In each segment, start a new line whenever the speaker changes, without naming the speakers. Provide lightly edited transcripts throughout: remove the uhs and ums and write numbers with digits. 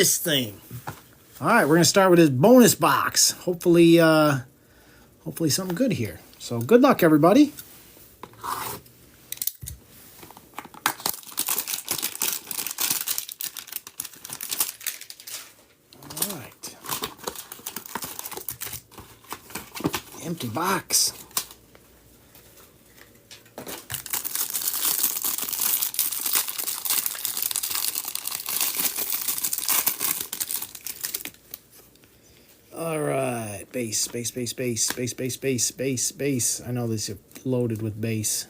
this thing. All right, we're gonna start with this bonus box. Hopefully something good here. So good luck, everybody. All right. Empty box. All right, base. I know this is loaded with base.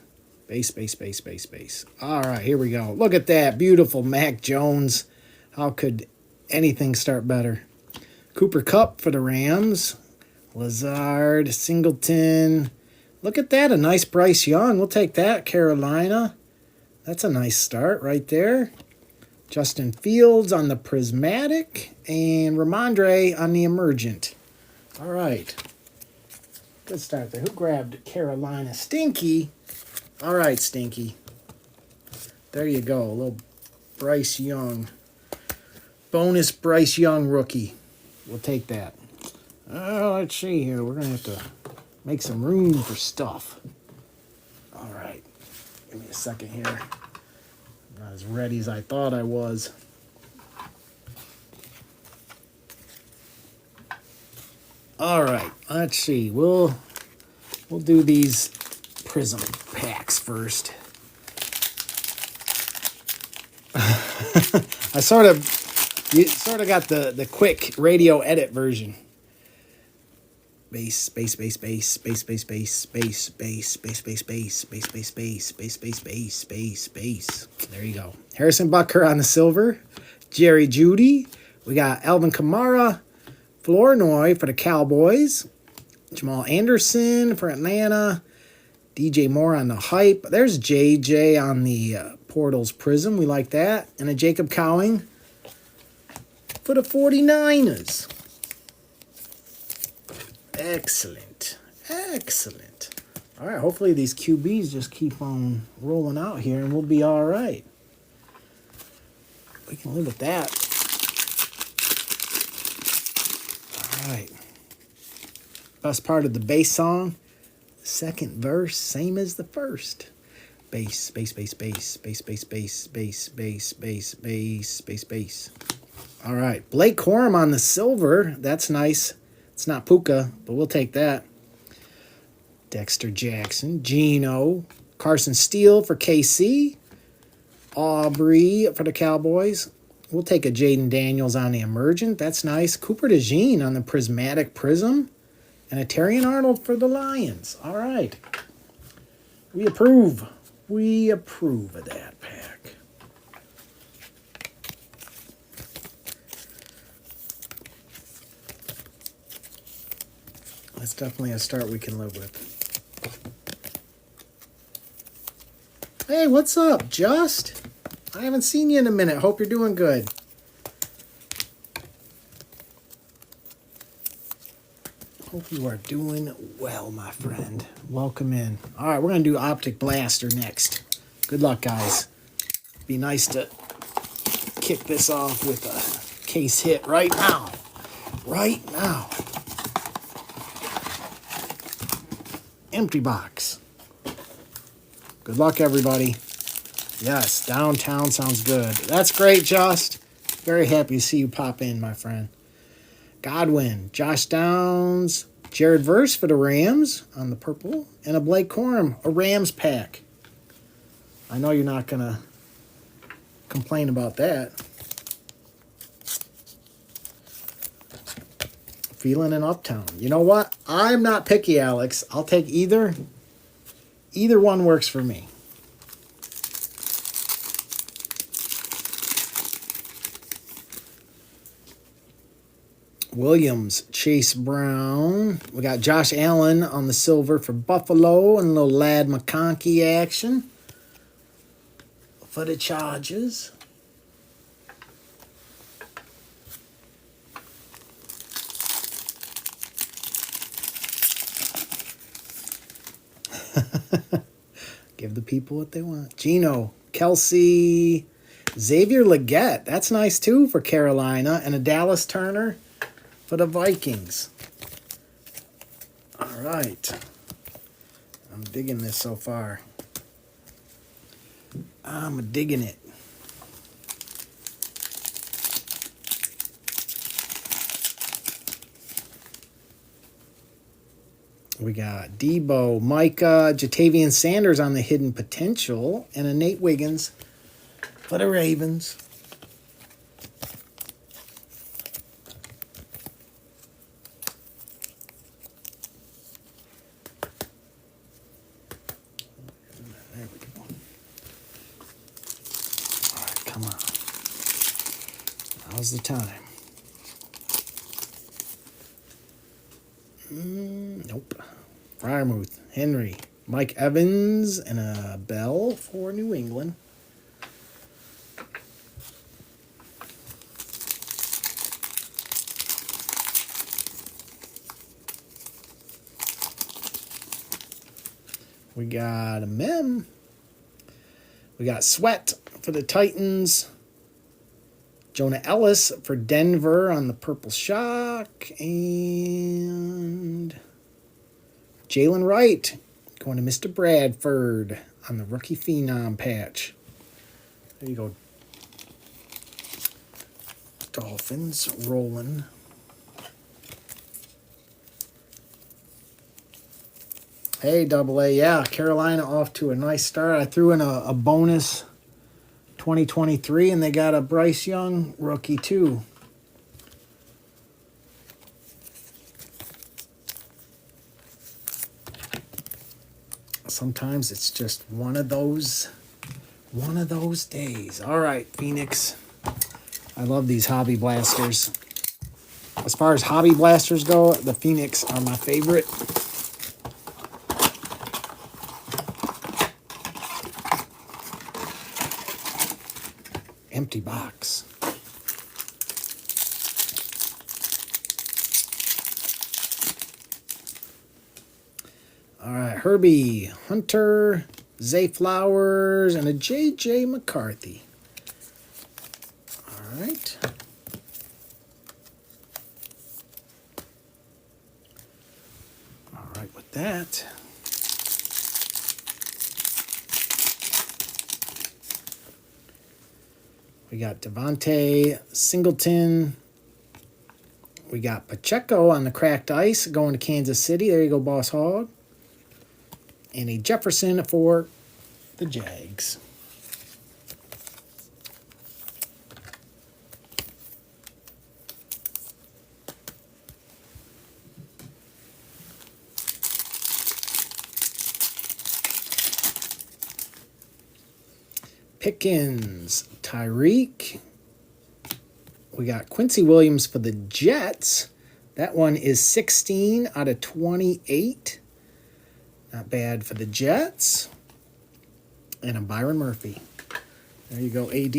Base. All right, here we go. Look at that. Beautiful Mac Jones. How could anything start better? Cooper Kupp for the Rams. Lazard, Singleton. Look at that. A nice Bryce Young. We'll take that. Carolina. That's a nice start right there. Justin Fields on the Prismatic, and Ramondre on the Emergent. All right. Good start there. Who grabbed Carolina? Stinky. All right, Stinky. There you go. A little Bryce Young. Bonus Bryce Young rookie. We'll take that. Let's see here. We're going to have to make some room for stuff. All right. Give me a second here. Not as ready as I thought I was. All right, let's see. We'll do these Prism packs first. You sort of got the quick radio edit version. Base. There you go. Harrison Butker on the silver. Jerry Jeudy. We got Alvin Kamara. Flournoy for the Cowboys. Jamal Anderson for Atlanta. DJ Moore on the hype. There's JJ on the Portals Prism. We like that. And a Jacob Cowing for the 49ers. Excellent. All right, hopefully these QBs just keep on rolling out here and we'll be all right. We can live with that. All right. Best part of the bass song, the second verse, same as the first. Bass. All right, Blake Corum on the silver. That's nice. It's not Puka, but we'll take that. Dexter Jackson, Geno, Carson Steele for KC, Aubrey for the Cowboys. We'll take a Jaden Daniels on the Emergent. That's nice. Cooper DeJean on the Prismatic Prism, and a Terrion Arnold for the Lions. All right. We approve. We approve of that pack. That's definitely a start we can live with. Hey, what's up, Just? I haven't seen you in a minute. Hope you're doing good. Hope you are doing well, my friend. Welcome in. All right, we're going to do Optic Blaster next. Good luck, guys. Be nice to kick this off with a case hit right now. Right now. Empty box. Good luck, everybody. Yes, downtown sounds good. That's great, Just. Very happy to see you pop in, my friend. Godwin, Josh Downs, Jared Verse for the Rams on the purple, and a Blake Corum, a Rams pack. I know you're not going to complain about that. Feeling in Uptown. You know what? I'm not picky, Alex. I'll take either. Either one works for me. Williams, Chase Brown. We got Josh Allen on the silver for Buffalo and a little Lad McConkey action for the Chargers. Give the people what they want. Geno, Kelsey, Xavier Legette. That's nice, too, for Carolina. And a Dallas Turner for the Vikings. All right. I'm digging this so far. I'm digging it. We got Debo, Micah, Jatavian Sanders on the hidden potential, and a Nate Wiggins for the Ravens. There we go. All right, come on. Now's the time. Nope. Friermuth, Henry, Mike Evans, and a Bell for New England. We got a Mem. We got Sweat for the Titans. Jonah Ellis for Denver on the Purple Shock. And Jalen Wright going to Mr. Bradford on the Rookie Phenom patch. There you go. Dolphins rolling. Hey, Double A. Yeah, Carolina off to a nice start. I threw in a bonus 2023, and they got a Bryce Young rookie, too. Sometimes it's just one of those days. All right, Phoenix. I love these Hobby Blasters. As far as Hobby Blasters go, the Phoenix are my favorite. Empty box. All right, Herbie, Hunter, Zay Flowers, and a J.J. McCarthy. All right. All right, with that. We got Devontae Singleton. We got Pacheco on the cracked ice going to Kansas City. There you go, Boss Hog. And a Jefferson for the Jags. Pickens, Tyreek. We got Quincy Williams for the Jets. That one is 16 out of 28. Not bad for the Jets. And a Byron Murphy. There you go, AD.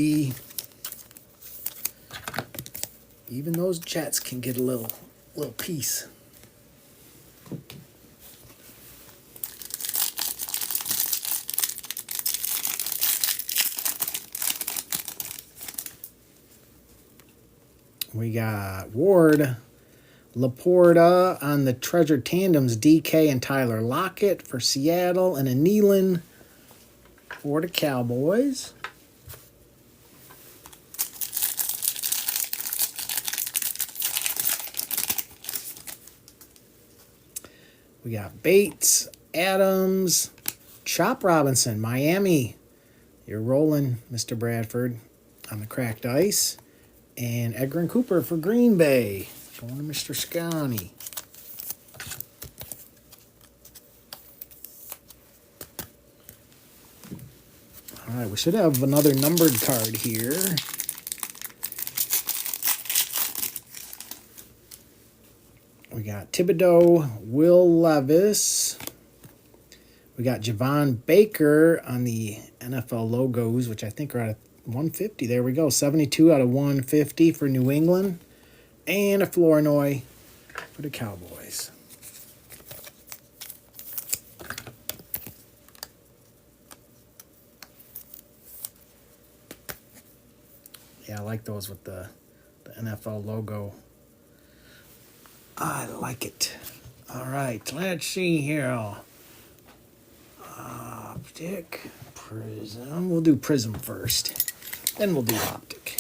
Even those Jets can get a little piece. We got Ward, Laporta on the Treasure Tandems, DK and Tyler Lockett for Seattle, and a Nealon for the Cowboys. We got Bates, Adams, Chop Robinson, Miami. You're rolling, Mr. Bradford, on the cracked ice. And Edgar and Cooper for Green Bay. Going to Mr. Scotty. All right, we should have another numbered card here. We got Thibodeau, Will Levis. We got Javon Baker on the NFL logos, which I think are out of 150. There we go. 72 out of 150 for New England. And a Flournoy for the Cowboys. Yeah, I like those with the NFL logo. I like it. All right, let's see here. Optic, prism. We'll do prism first. Then we'll do optic.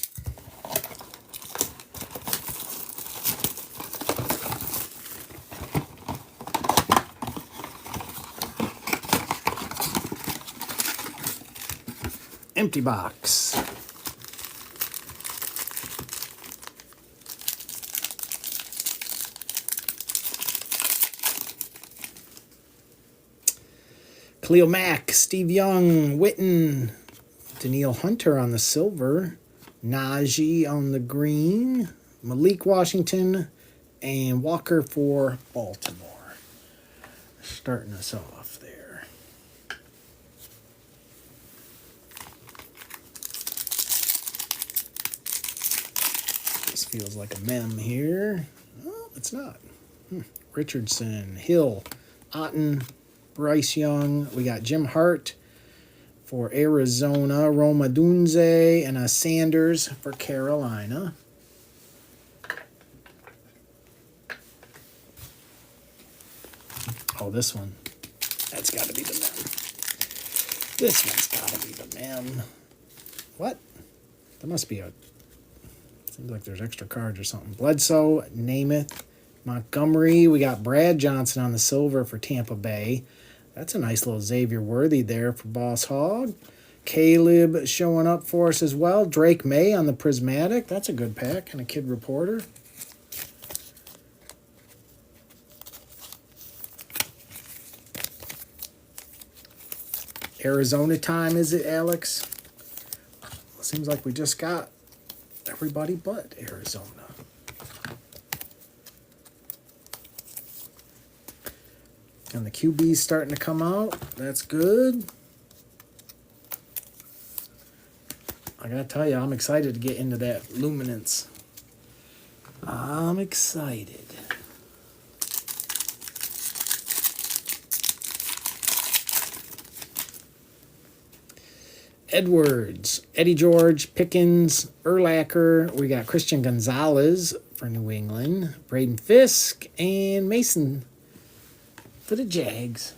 Empty box. Khalil Mack, Steve Young, Witten, Danielle Hunter on the silver, Najee on the green, Malik Washington, and Walker for Baltimore. Starting us off there. This feels like a mem here. Oh, it's not. Richardson, Hill, Otten, Bryce Young. We got Jim Hart for Arizona, Roma Dunze, and a Sanders for Carolina. Oh, this one. That's got to be the mem. This one's got to be the mem. What? There must be a... Seems like there's extra cards or something. Bledsoe, Namath, Montgomery. We got Brad Johnson on the silver for Tampa Bay. That's a nice little Xavier Worthy there for Boss Hog. Caleb showing up for us as well. Drake May on the Prismatic. That's a good pack. And a Kid Reporter. Arizona time, is it, Alex? Seems like we just got everybody but Arizona. And the QB's starting to come out. That's good. I gotta tell you, I'm excited to get into that luminance. I'm excited. Edwards, Eddie George, Pickens, Urlacher. We got Christian Gonzalez for New England, Braden Fisk, and Mason for the Jags.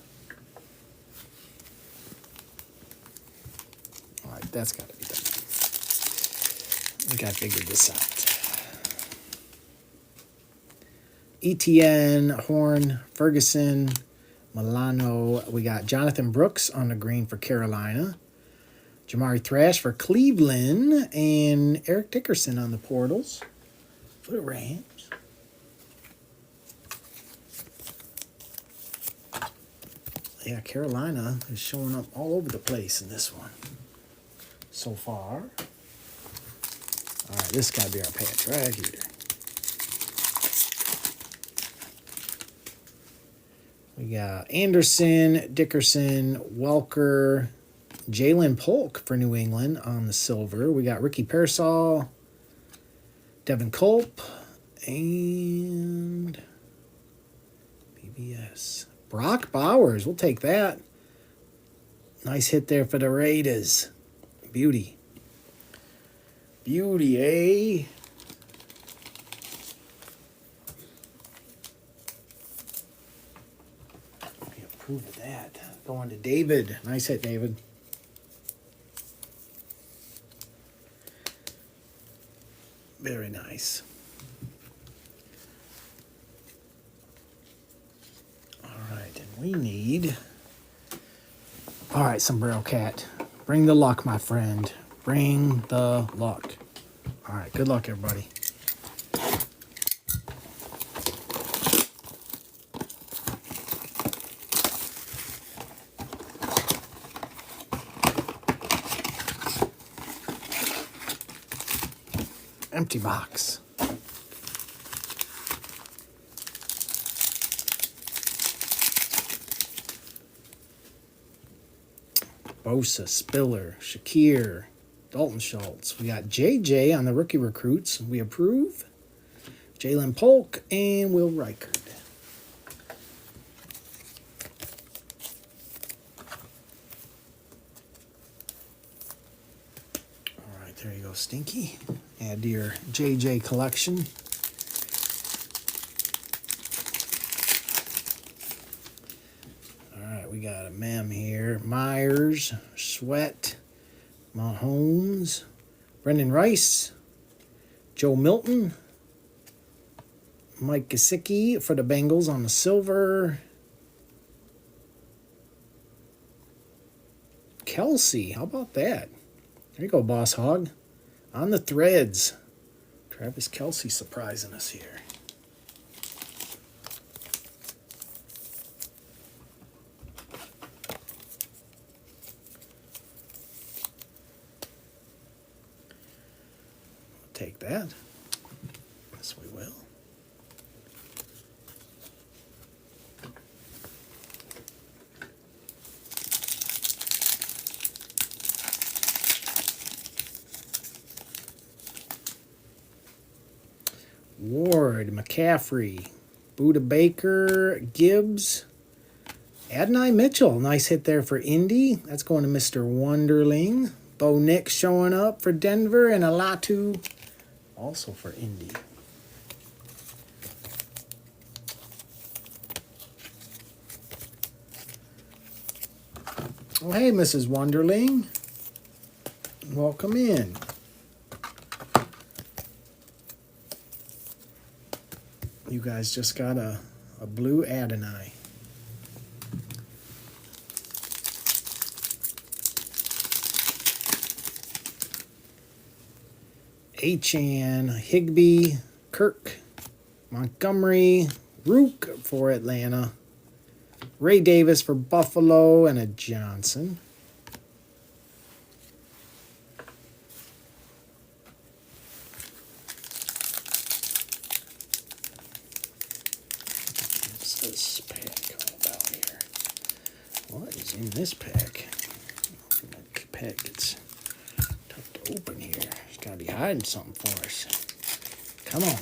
All right, that's got to be done. I think I figured this out. ETN, Horn, Ferguson, Milano. We got Jonathan Brooks on the green for Carolina. Jamari Thrash for Cleveland. And Eric Dickerson on the portals for the Rams. Yeah, Carolina is showing up all over the place in this one so far. All right, this got to be our patch right here. We got Anderson, Dickerson, Welker, Jalen Polk for New England on the silver. We got Ricky Pearsall, Devin Culp, and BBS. Brock Bowers, we'll take that. Nice hit there for the Raiders. Beauty. Beauty, eh? We approve of that. Going to David. Nice hit, David. Very nice. All right, and we need... All right, Sombrero Cat. Bring the luck, my friend. Bring the luck. All right, good luck, everybody. Empty box. Bosa, Spiller, Shakir, Dalton Schultz. We got JJ on the rookie recruits. We approve. Jalen Polk and Will Reichard. All right, there you go. go, Stinky. Add to your JJ collection. All right, we got a mem here. Myers, Sweat, Mahomes, Brendan Rice, Joe Milton, Mike Gesicki for the Bengals on the silver. Kelsey, how about that? There you go, Boss Hog. On the threads. Travis Kelsey surprising us here. Take that. Yes, we will. Ward, McCaffrey, Buda Baker, Gibbs, Adonai Mitchell. Nice hit there for Indy. That's going to Mr. Wonderling. Bo Nix showing up for Denver, and Alatu also for Indy. Oh, hey, Mrs. Wonderling. Welcome in. You guys just got a blue Adonai. Achane, Higbee, Kirk, Montgomery, Rook for Atlanta, Ray Davis for Buffalo, and a Johnson. What's this pack all about here? What is in this pack? That pack gets tough to open here. It's got to be hiding something for us. Come on.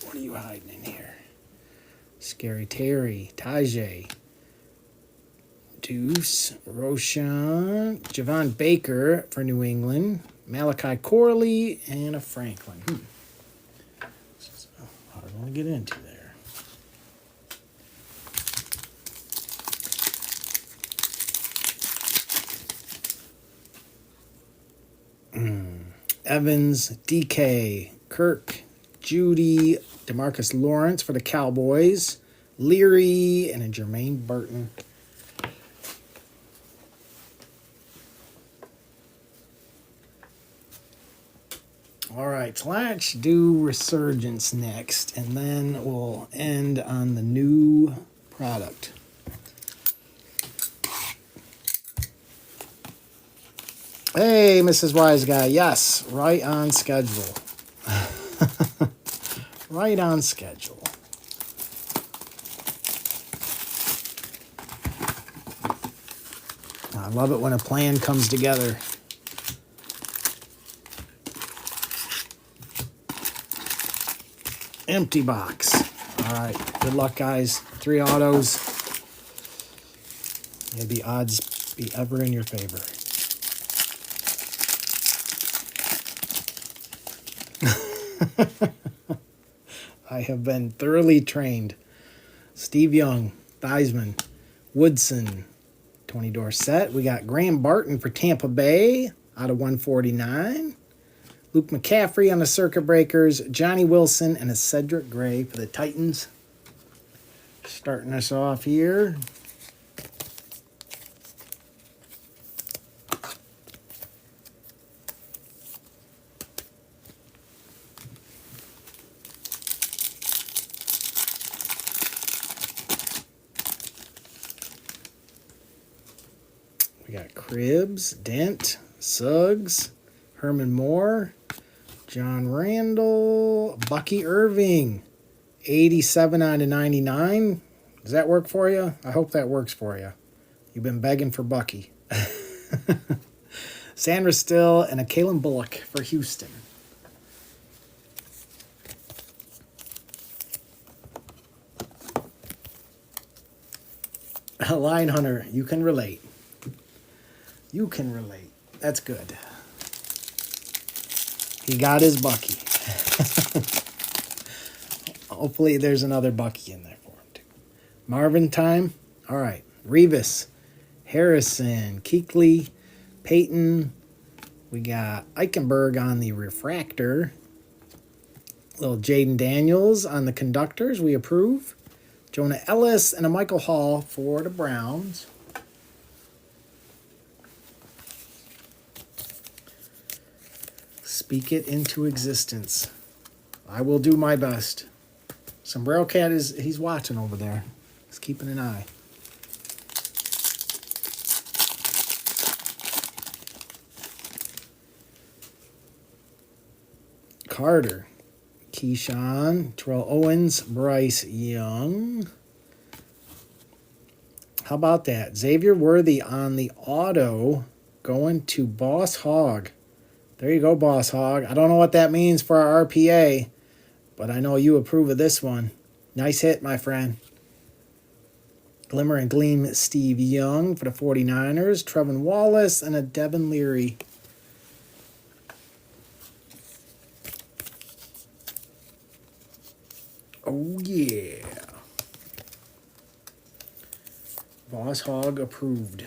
What are you hiding in here? Scary Terry, Tajay, Deuce, Roshan, Javon Baker for New England, Malachi Corley, and a Franklin. This is a hard one to get into there. Evans, DK, Kirk, Judy, DeMarcus Lawrence for the Cowboys, Leary, and a Jermaine Burton. All right, so let's do Resurgence next, and then we'll end on the new product. Hey, Mrs. Wise Guy. Yes, right on schedule. Right on schedule. I love it when a plan comes together. Empty box. All right, good luck, guys. 3 autos. May the odds be ever in your favor. I have been thoroughly trained. Steve Young, Theismann, Woodson, Tony Dorsett. We got Graham Barton for Tampa Bay out of 149. Luke McCaffrey on the Circuit Breakers. Johnny Wilson and a Cedric Gray for the Titans. Starting us off here. We got Cribbs, Dent, Suggs, Herman Moore, John Randall, Bucky Irving, 87 out of 99. Does that work for you? I hope that works for you. You've been begging for Bucky. Sandra Still and a Kalen Bullock for Houston. Line Hunter, you can relate. You can relate. That's good. He got his Bucky. Hopefully there's another Bucky in there for him too. Marvin time. All right. Revis, Harrison, Kuechly, Peyton. We got Eichenberg on the refractor. Little Jaden Daniels on the conductors. We approve. Jonah Ellis and a Michael Hall for the Browns. Speak it into existence. I will do my best. Sombrero Cat he's watching over there. He's keeping an eye. Carter, Keyshawn, Terrell Owens, Bryce Young. How about that? Xavier Worthy on the auto going to Boss Hog. There you go, Boss Hog. I don't know what that means for our RPA, but I know you approve of this one. Nice hit, my friend. Glimmer and Gleam, Steve Young for the 49ers. Trevin Wallace and a Devin Leary. Oh, yeah. Boss Hog approved.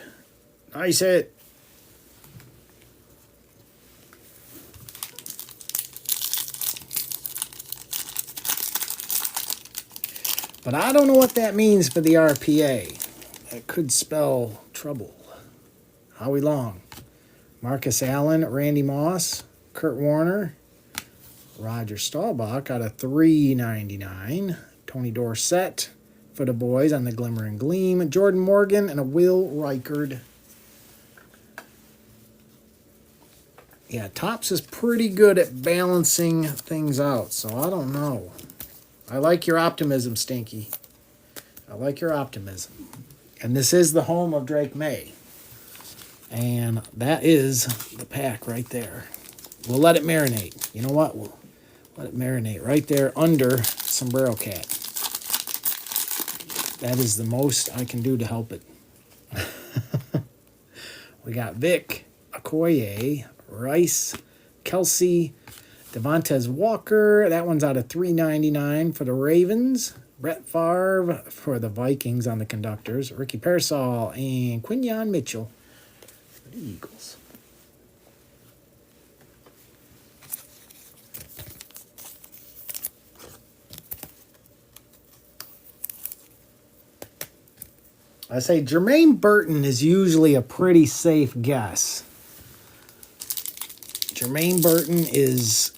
Nice hit. But I don't know what that means for the RPA. It could spell trouble. Howie Long, Marcus Allen, Randy Moss, Kurt Warner, Roger Staubach out of $3.99. Tony Dorsett for the boys on the Glimmer and Gleam. Jordan Morgan and a Will Reichard. Yeah, Topps is pretty good at balancing things out, so I don't know. I like your optimism, Stinky. I like your optimism. And this is the home of Drake May. And that is the pack right there. We'll let it marinate. You know what? We'll let it marinate right there under Sombrero Cat. That is the most I can do to help it. We got Vic, Okoye, Rice, Kelsey, Devontae Walker. That one's out of $3.99 for the Ravens. Brett Favre for the Vikings on the conductors. Ricky Pearsall and Quinyon Mitchell for the Eagles. I say Jermaine Burton is usually a pretty safe guess. Jermaine Burton is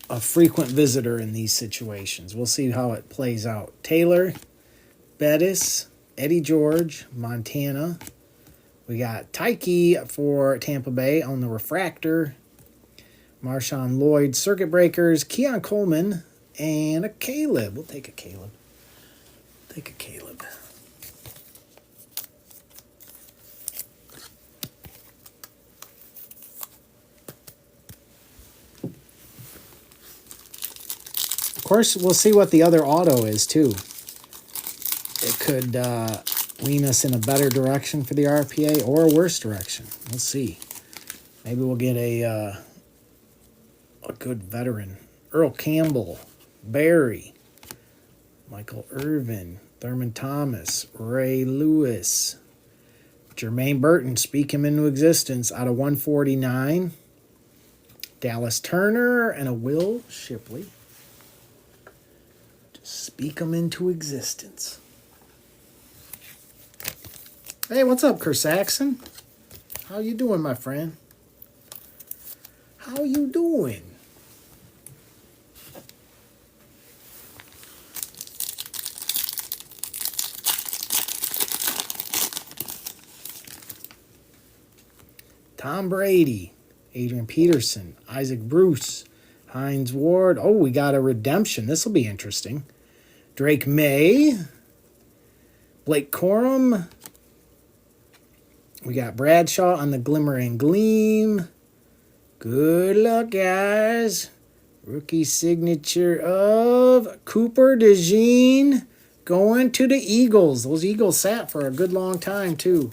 a frequent visitor in these situations. We'll see how it plays out. Taylor, Bettis, Eddie George, Montana. We got Tyke for Tampa Bay on the refractor. Marshawn Lloyd, Circuit Breakers, Keon Coleman, and a Caleb. We'll take a Caleb. Take a Caleb. Of course, we'll see what the other auto is, too. It could lean us in a better direction for the RPA or a worse direction. We'll see. Maybe we'll get a good veteran. Earl Campbell, Barry, Michael Irvin, Thurman Thomas, Ray Lewis, Jermaine Burton, speak him into existence out of 149. Dallas Turner and a Will Shipley. Just speak him into existence. Hey, what's up, Kerr Saxon? How you doing, my friend? How you doing? Tom Brady, Adrian Peterson, Isaac Bruce, Hines Ward. Oh, we got a redemption. This will be interesting. Drake May, Blake Corum. We got Bradshaw on the Glimmer and Gleam. Good luck, guys. Rookie signature of Cooper DeJean going to the Eagles. Those Eagles sat for a good long time, too.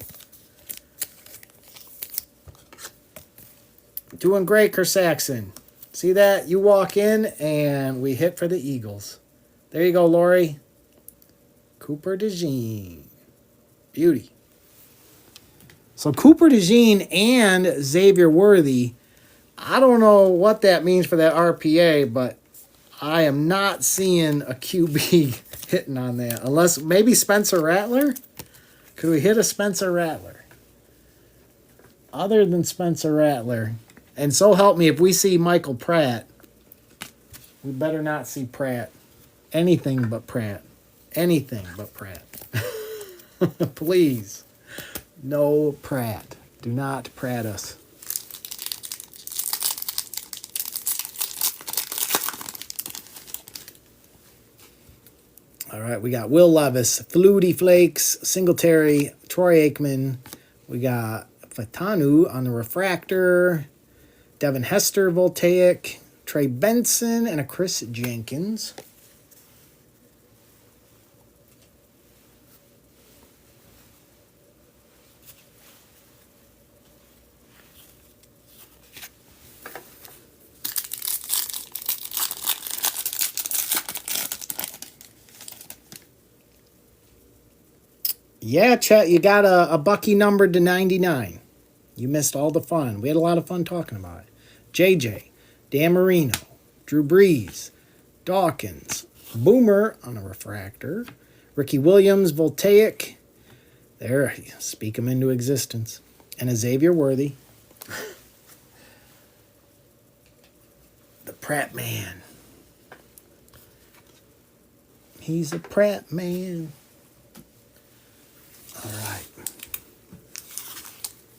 Doing great, Kersaxon. See that? You walk in and we hit for the Eagles. There you go, Lori. Cooper DeJean. Beauty. So Cooper DeJean and Xavier Worthy, I don't know what that means for that RPA, but I am not seeing a QB hitting on that. Unless maybe Spencer Rattler? Could we hit a Spencer Rattler? Other than Spencer Rattler. And so help me, if we see Michael Pratt, we better not see Pratt. Anything but Pratt. Anything but Pratt. Please. No Pratt. Do not Pratt us. All right, we got Will Levis, Flutie Flakes, Singletary, Troy Aikman. We got Fatanu on the refractor, Devin Hester, Voltaic, Trey Benson, and a Chris Jenkins. Yeah, Chet, you got a Bucky numbered to 99. You missed all the fun. We had a lot of fun talking about it. JJ, Dan Marino, Drew Brees, Dawkins, Boomer on a refractor, Ricky Williams, Voltaic. There, speak him into existence. And a Xavier Worthy. The Pratt Man. He's a Pratt Man. All right.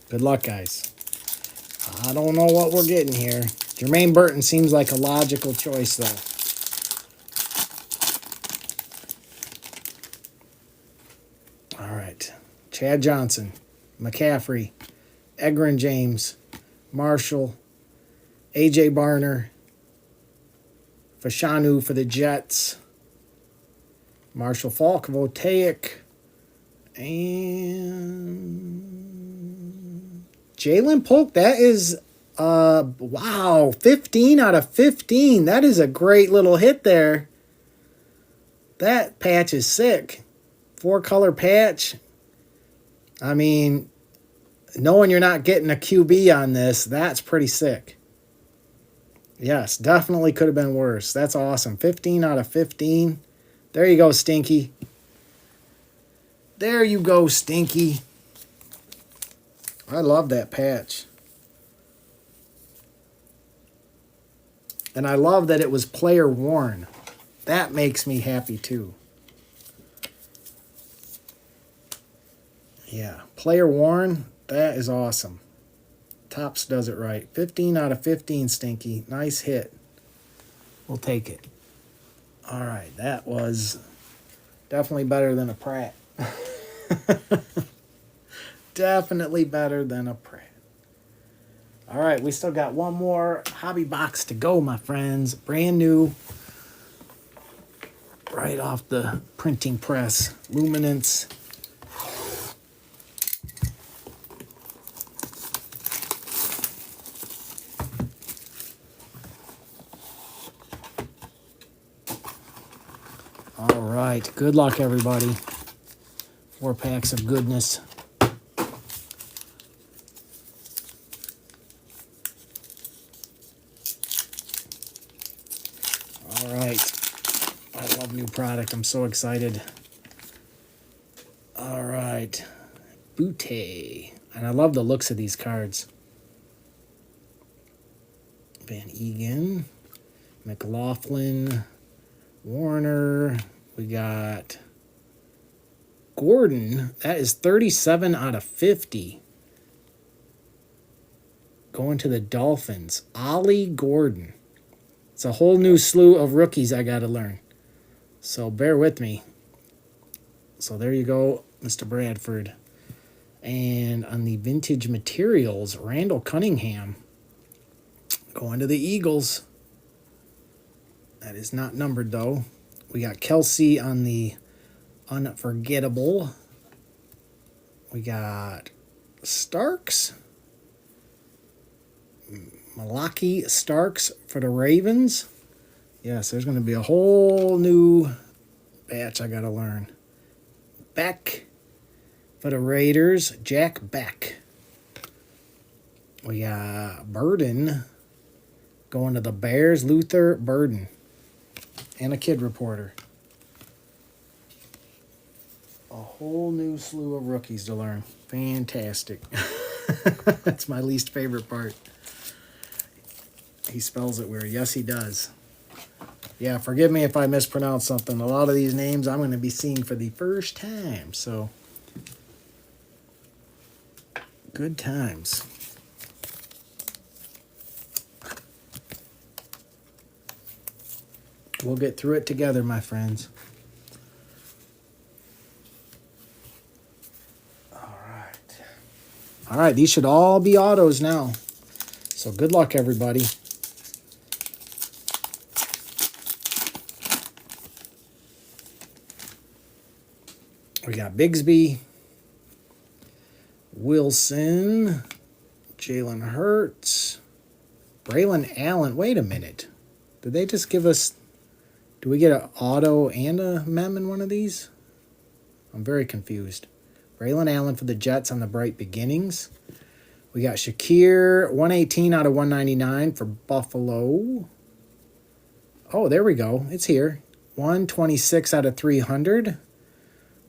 Good luck, guys. I don't know what we're getting here. Jermaine Burton seems like a logical choice, though. All right. Chad Johnson, McCaffrey, Egrin James, Marshall, A.J. Barner, Fashanu for the Jets, Marshall Falk, Voltaic, and Jalen Polk. That is, wow, 15 out of 15. That is a great little hit there. That patch is sick. 4-color patch. I mean, knowing you're not getting a QB on this, that's pretty sick. Yes, definitely could have been worse. That's awesome. 15 out of 15. There you go, Stinky. There you go, Stinky. I love that patch. And I love that it was player worn. That makes me happy too. Yeah, player worn, that is awesome. Topps does it right. 15 out of 15, Stinky. Nice hit. We'll take it. All right, that was definitely better than a Pratt. Definitely better than a Pratt. All right, we still got one more hobby box to go, my friends. Brand new. Right off the printing press. Luminance. All right, good luck, everybody. 4 packs of goodness. All right. I love new product. I'm so excited. All right. Butte. And I love the looks of these cards. Van Egan. McLaughlin. Warner. We got Gordon. That is 37 out of 50. Going to the Dolphins. Ollie Gordon. It's a whole new slew of rookies I got to learn. So bear with me. So there you go, Mr. Bradford. And on the vintage materials, Randall Cunningham. Going to the Eagles. That is not numbered, though. We got Kelsey on the unforgettable. We got Starks. Malaki Starks for the Ravens. Yes, there's going to be a whole new batch I got to learn. Beck for the Raiders. Jack Beck. We got Burden going to the Bears. Luther Burden. And a kid reporter. A whole new slew of rookies to learn. Fantastic. That's my least favorite part. He spells it weird. Yes, he does. Yeah, forgive me if I mispronounce something. A lot of these names I'm going to be seeing for the first time. So, good times. We'll get through it together, my friends. All right, these should all be autos now. So good luck, everybody. We got Bigsby, Wilson, Jalen Hurts, Braylon Allen. Wait a minute. Did they just give us... Do we get an auto and a mem in one of these? I'm very confused. Braylon Allen for the Jets on the bright beginnings. We got Shakir, 118 out of 199 for Buffalo. Oh, there we go. It's here. 126 out of 300.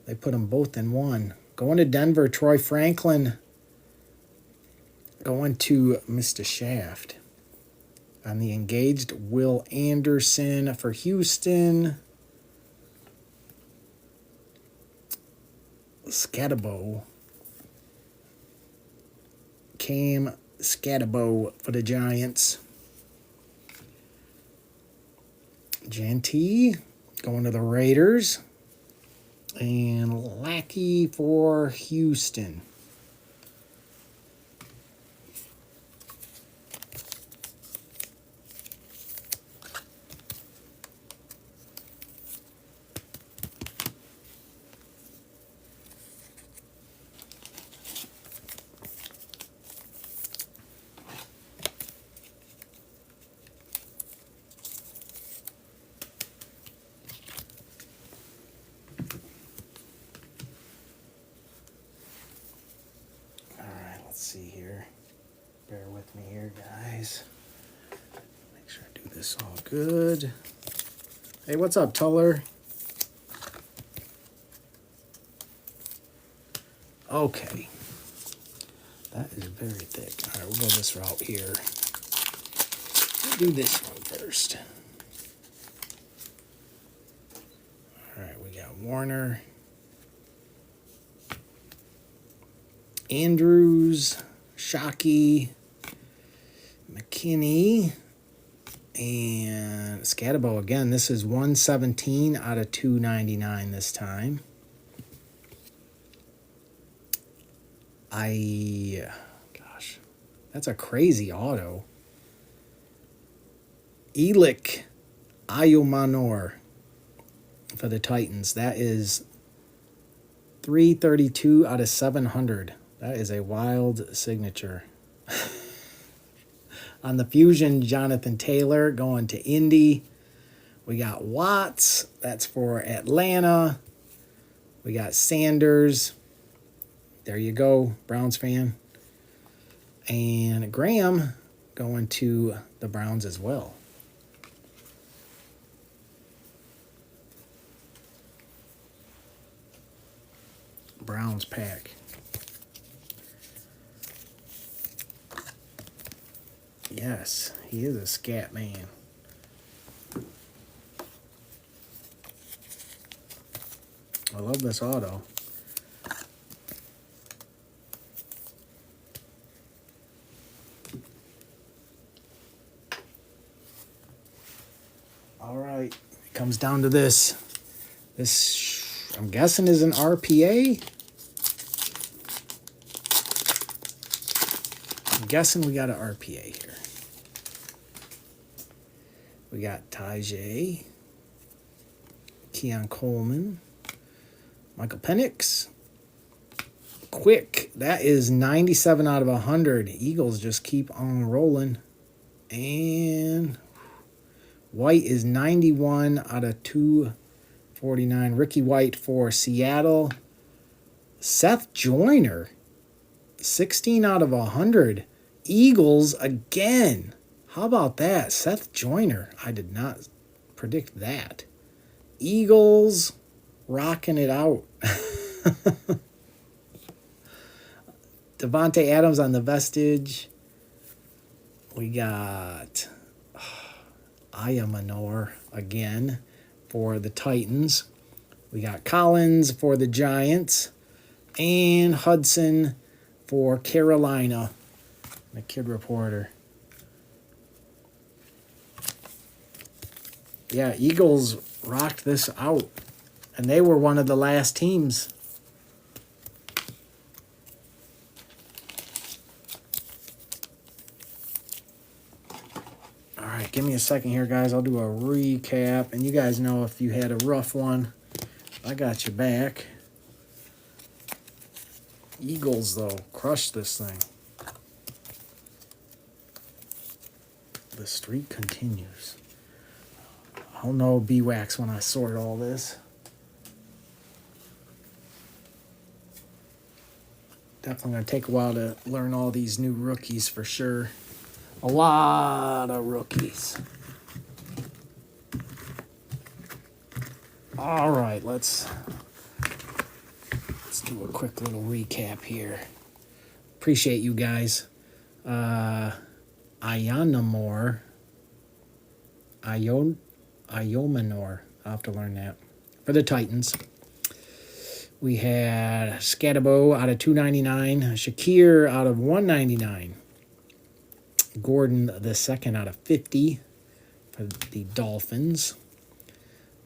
They put them both in one. Going to Denver, Troy Franklin. Going to Mr. Shaft. On the engaged, Will Anderson for Houston. Scatabo. Cam Scatabo for the Giants. Genty going to the Raiders. And Lackey for Houston. Let's see here. Bear with me here, guys. Make sure I do this all good. Hey, what's up, Tuller? Okay. That is very thick. All right, we'll go this route here. We'll do this one first. All right, we got Warner. Andrews, Shockey, McKinney, and Scatabo again. This is 117 out of 299 this time. Gosh, that's a crazy auto. Elik Ayumanor for the Titans. That is 332 out of 700. That is a wild signature. On the Fusion, Jonathan Taylor going to Indy. We got Watts. That's for Atlanta. We got Sanders. There you go, Browns fan. And Graham going to the Browns as well. Browns pack. Yes, he is a scat man. I love this auto. All right, it comes down to this. This, I'm guessing, is an RPA. I'm guessing we got an RPA here. We got Tajay, Keon Coleman, Michael Penix. Quick, that is 97 out of 100. Eagles just keep on rolling. And White is 91 out of 249. Ricky White for Seattle. Seth Joyner, 16 out of 100. Eagles again. How about that? Seth Joyner. I did not predict that. Eagles rocking it out. Devontae Adams on the Vestige. We got Ayamanor again for the Titans. We got Collins for the Giants. And Hudson for Carolina. The Kid Reporter. Yeah, Eagles rocked this out. And they were one of the last teams. All right, give me a second here, guys. I'll do a recap. And you guys know if you had a rough one, I got you back. Eagles, though, crushed this thing. The streak continues. I'll know B-Wax when I sort all this. Definitely going to take a while to learn all these new rookies for sure. A lot of rookies. All right, let's do a quick little recap here. Appreciate you guys. Ayamanor. I'll have to learn that. For the Titans. We had Scatabo out of 299. Shakir out of 199. Gordon the second out of 50 for the Dolphins.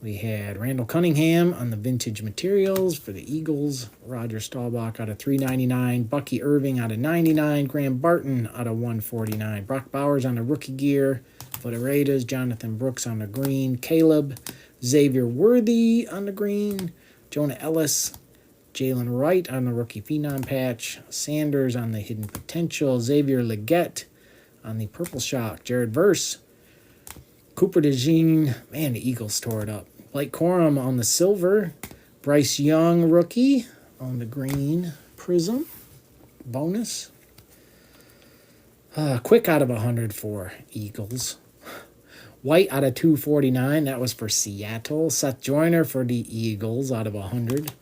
We had Randall Cunningham on the vintage materials for the Eagles. Roger Staubach out of 399. Bucky Irving out of 99. Graham Barton out of 149. Brock Bowers on the rookie gear for the Raiders. Jonathan Brooks on the green. Caleb. Xavier Worthy on the green. Jonah Ellis. Jalen Wright on the rookie phenom patch. Sanders on the hidden potential. Xavier Legette on the purple shock. Jared Verse. Cooper DeJean. Man, the Eagles tore it up. Blake Corum on the silver. Bryce Young, rookie, on the green prism. Bonus. Quick out of 100 for Eagles. White out of 249. That was for Seattle. Seth Joyner for the Eagles out of 100.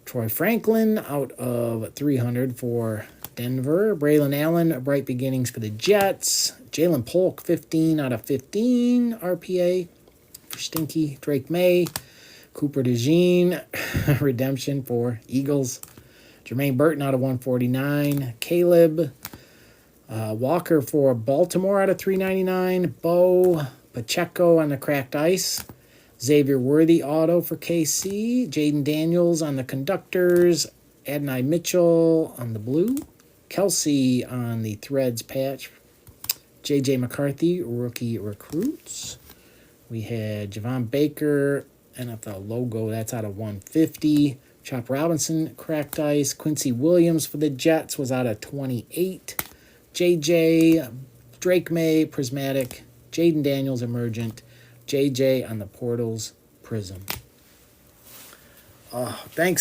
Troy Franklin out of 300 for Denver. Braylon Allen, bright beginnings for the Jets. Jalen Polk, 15 out of 15 RPA for Stinky. Drake May. Cooper DeJean, redemption for Eagles. Jermaine Burton out of 149. Caleb Walker for Baltimore out of 399. Bo Pacheco on the cracked ice. Xavier Worthy auto for KC. Jaden Daniels on the conductors. Adonai Mitchell on the blue. Kelsey on the threads patch. J.J. McCarthy, rookie recruits. We had Javon Baker, NFL logo. That's out of 150. Chop Robinson, cracked ice. Quincy Williams for the Jets was out of 28. J.J. Drake May, prismatic. Jaden Daniels, emergent. J.J. on the portals, prism. Thanks.